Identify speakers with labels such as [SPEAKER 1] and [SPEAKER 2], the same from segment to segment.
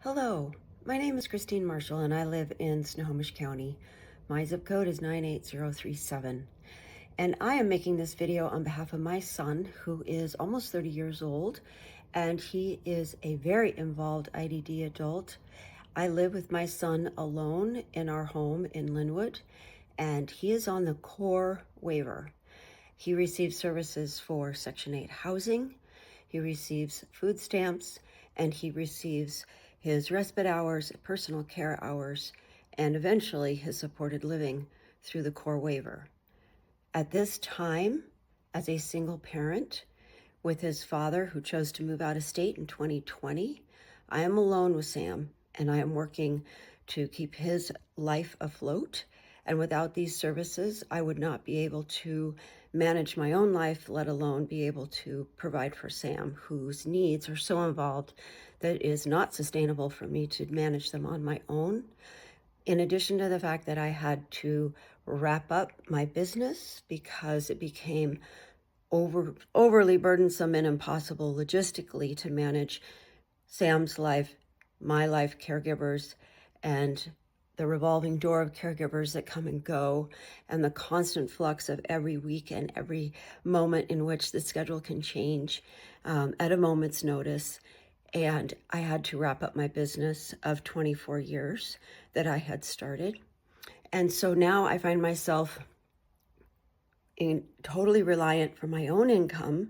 [SPEAKER 1] Hello, my name is Christine Marshall and I live in Snohomish County. My zip code is 98037. And I am making this video on behalf of my son, who is almost 30 years old, and he is a very involved IDD adult. I live with my son alone in our home in Linwood, and he is on the core waiver. He receives services for Section 8 housing, he receives food stamps, and he receives his respite hours, personal care hours, and eventually his supported living through the core waiver. At this time, as a single parent with his father who chose to move out of state in 2020, I am alone with Sam, and I am working to keep his life afloat. And without these services, I would not be able to manage my own life, let alone be able to provide for Sam, whose needs are so involved that it is not sustainable for me to manage them on my own. In addition to the fact that I had to wrap up my business because it became overly burdensome and impossible logistically to manage Sam's life, my life, caregivers, and the revolving door of caregivers that come and go, and the constant flux of every week and every moment in which the schedule can change at a moment's notice. And I had to wrap up my business of 24 years that I had started. And so now I find myself totally reliant for my own income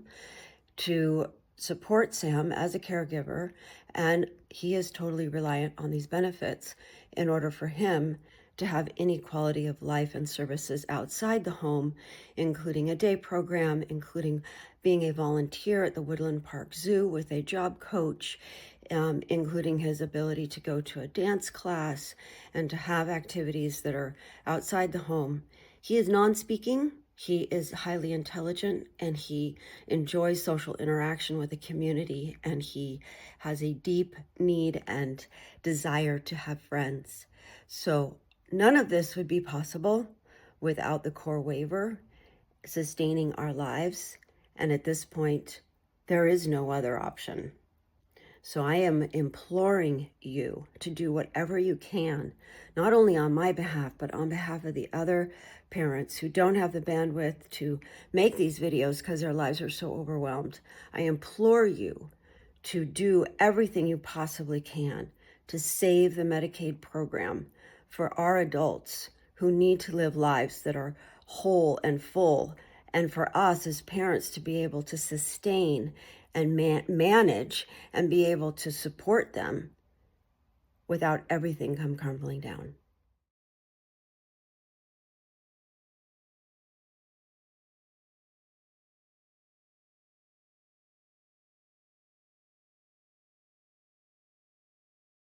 [SPEAKER 1] to support Sam as a caregiver, and he is totally reliant on these benefits in order for him to have any quality of life and services outside the home, including a day program, including being a volunteer at the Woodland Park Zoo with a job coach, including his ability to go to a dance class and to have activities that are outside the home. He is non-speaking. He is highly intelligent and he enjoys social interaction with the community, and he has a deep need and desire to have friends. So none of this would be possible without the core waiver sustaining our lives. And at this point, there is no other option. So I am imploring you to do whatever you can, not only on my behalf, but on behalf of the other parents who don't have the bandwidth to make these videos because their lives are so overwhelmed. I implore you to do everything you possibly can to save the Medicaid program for our adults who need to live lives that are whole and full, and for us as parents to be able to sustain and manage and be able to support them without everything come crumbling down.